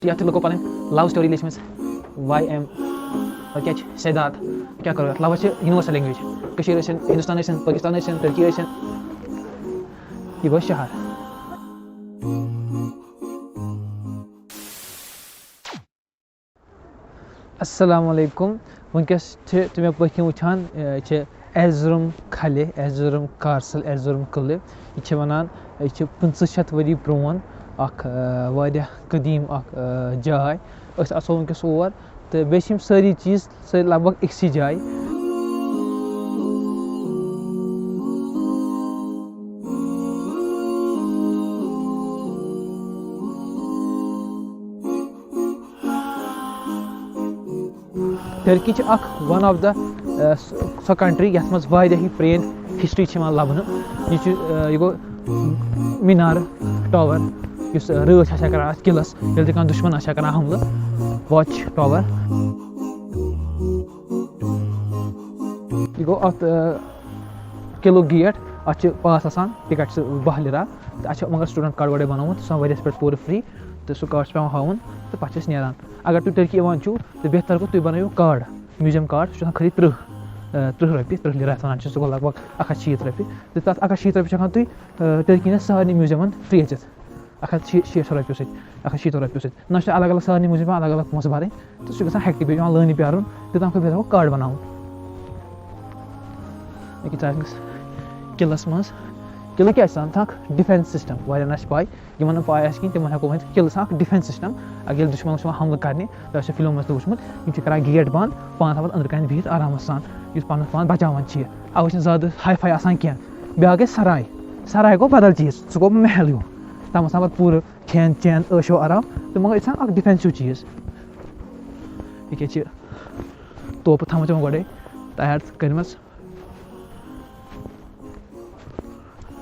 या लुको पन love story लिखम YM क्या सैदात क्या करो love universal language Hindustan Pakistan तुर्की यह गो शहर अस्सलाम वालेकुम वनकस मे पखिम वुचान एर्ज़रुम खले एर्ज़रुम कार्सल एर्ज़रुम किले यह वनान यह 500 वरी प्रोन कदीम जाय असो वनकस और तो बे सारी चीज़ लगभग अक्सी जाय Turkey one of the so country ये मज प्रेन हिस्ट्री लबन यह गो मीनार टावर इस रच कर किलस ये दुश्मन कर हमल वॉच टावर यह गो किलो गेट अत पास आसान टिकट 12 लिरा तो मगर स्टूडेंट कार्ड गोडे बनोत सो वरियस पे पूरे फ्री तो सह कार्ड पे हावन तो पे नारान अगर तुम टर्की तो बेहतर गो तुम बनाओ कार्ड म्यूजियम कार्ड सह खरी 30 रपी 30 लिरा वन सह गो लगभग 160 रपी तो तक 160 रपी तुम टर्की सारे म्यूजियमन फ्री अचित 160 रपी 160 रपी ना अलग अलग सारे म्यूजियम अलग अलग पोस भर तो सह ग हेक्टिक पे लाइन प्यारुन तो तम पे कार्ड बनाओ किलस मज किल क्या डिफेंस सिस्टम वाले पाई इन पाई तिम हेको वन किल डिफेंस सिस्टम अगर दुश्मन हमल करने तो फिल्मों मज वुचमुत कर गेट बंद पान थवान अंदर कन बिहित आराम सान पान पान बचावान अवे ज्यादा हाई फाई आसान कह ब्या गई सराय सराय गो बदल चीज़ सह गो महल हूँ तम पे पूरे खेन चैन ऐशो आराम तो मगर यह डिफेंसिव चीज़ यह तोप थम गोडे तैयार कर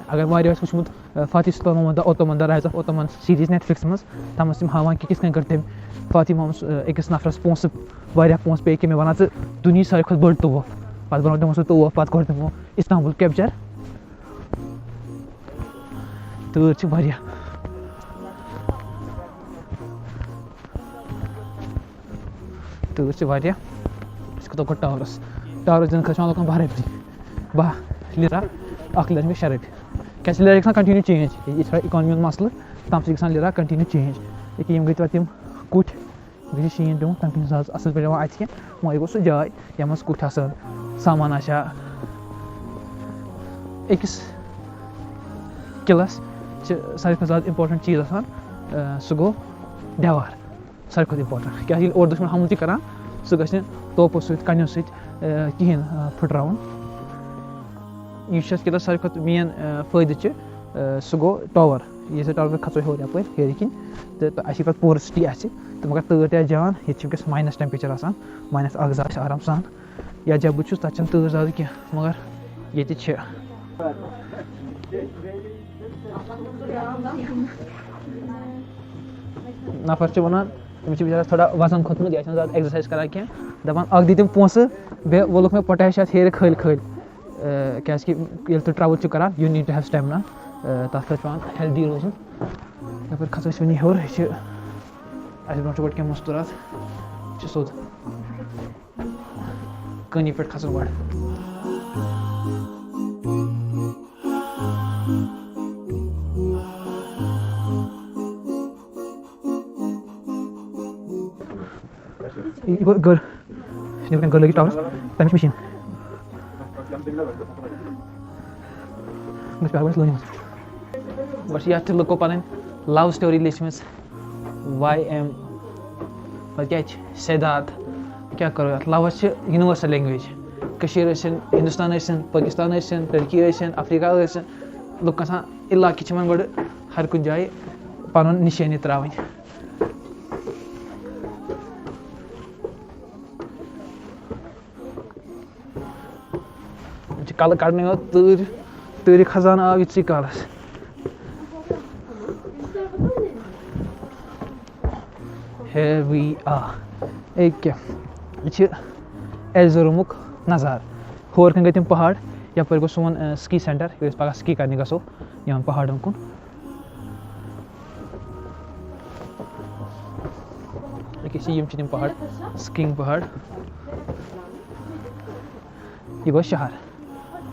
अगर वुचमुत फातिह सुल्तान मोहम्मद Ottoman the rise of Ottoman series Netflix मज तम हावान कि किस कर तम फातिह मोहम्मद अकिस नफरस पोस पोस पे कि मे वन दुनिया सारे खुद बड़ तोफ पे बनो तमो सह तोफ पे कर तमो इस्तांबुल कैप्चर तूर तूर गो टावरस टावरस दिन खा लोकन 12 रपी 12 लिरा 1 लिरा 6 रपी क्या लिरा ग कंटिन्यू चेंज यह थोड़ा इकोनमी मसल तम ग लिरा कंटिन्यू चेंज ये गई तम कुट गई शीन पे तम असल पे अत वह गो सह जाए ये कुट सामान अकिस किलस सारे ज़्यादा इंपॉर्टेंट चीज़ सह गो देवार सारे खुद इंपॉर्टेंट क्या और दुश्मन हमल कर सह ग तोपो कन्यों कहें फुटराउन यह किलस सारे खुद मेन फायदे सह गो टावर ये टावर खो हर यप हेर कन तो पे पूरे सिटी तो मगर तैर जान ये माइनस टेम्परेचर माइनस 1 आराम सान या जब बहुत तक तैर ज़्यादा कह मगर ये नफर वन तम बेचारा थोड़ा वजन खोतमुत यह ज़्यादा एक्सरसाइज कर कह दपान दी तम पोस बे वोलुक मे पोटैश हेर खल खल क्या तुम ट्रैवल कर you need to have stamina तथ पे हेल्दी रोजन यप खस वन हर ब्रो गो क्या मस्तूरात सोद कनी पे खसन गो गर लगी टावर तम मशीन बस ये लुको पन लव स्टोरी लिखम YM क्या सैदात क्या करो love universal language Hindustan Pakistan तुर्की अफ्रीका लुक इलाक गो हर कुछ जाए पन निशानी त्रावन कल कड़ने तूर खजान आव इसी कालस Here we are क्या यह एर्ज़रुमुक नज़ार होर कन गई तम पहाड़ यप गो सोन स्की सेंटर ये पगह स्की करने गो यहाँ पहाड़ों कुन यम छ तम पहाड़ स्किंग पहाड़ यह गो शहर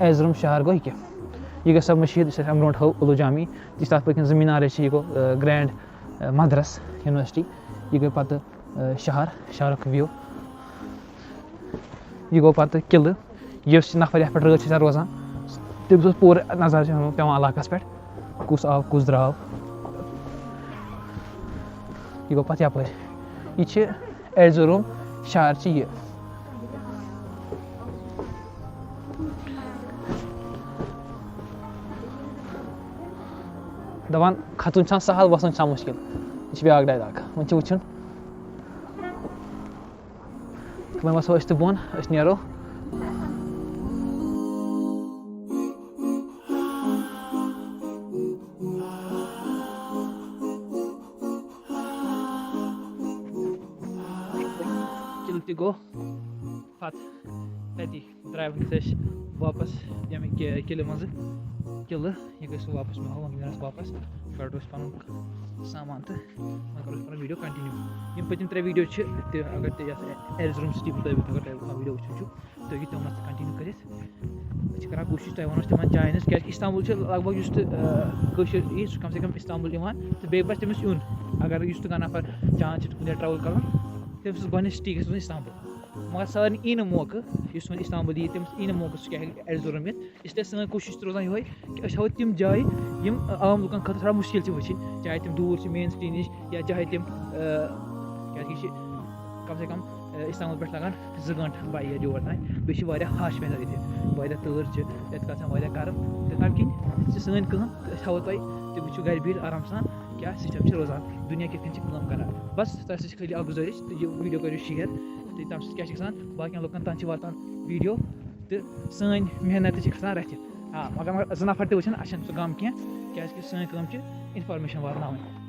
एर्ज़रुम शहर गो यह गो सब मशीद ब्रो हो उलू जामी जिस तथ पे मीनार यह गो ग्रैंड मदरस यूनिवर्सिटी यह गो पत शहर शहर व्यू यह गो पत किल यस नफर ये पे रत रोजान तमिस पूरे नजर पे इलाकस पे कुस आव कुस द्राव यह गो पत यप यह एर्ज़रुम शहर यह दपान खतुन सहल वसन मुश्किल यह ब्या डायलॉग वो वुन वो वसो बोन नो किल त गो पे द्राय वस वापस यम किल मज किल यह गो वापस मे वस वापस कड़ो पन सामान तो वो करो पे वीडियो कंटिन्यू यम पतम 3 वीडियो अगर एर्ज़रुम सिटी मुताबिक अगर तुम वीडियो वो तुम तम कंटिन्यू कर करान कोशिश तुम वो तम जायन क्या इस्तांबुल लगभग यह कम से कम इस्तांबुल तो बे पस तमिस यून अगर नफर चाहन कुछ ट्रैवल कर तमिस गो सिटी गो इस्तांबुल मगर सारे यी मौका वो इस्तांबुल यी तमिस यी मौका सह एर्ज़रुम इसलिए सन कोशिश रोजान ये कि हम तम जाए यम आम लुकन खत थोड़ा मुश्किल वुचिन चाहे तम दूर मेन सिटी नश या चाहे तम क्या कम से कम इस्तांबुल पे लगान 2 घंटे बाइक जोर तान बे हाश वेदर ये तौर ये गर्म तो तम कि सन हाव तुम वो घर बिहित आराम सान क्या सिस्टम रोजान दुनिया कित कम कर बस तुम खाली गुजारिश ये वीडियो करो शेयर तो तम क्या बाकी लुकन तान वातान वीडियो तो सन मेहनत रथ हाँ मगर 2 नफर तुम वो सह गम क्या सन इनफॉर्मेशन वातान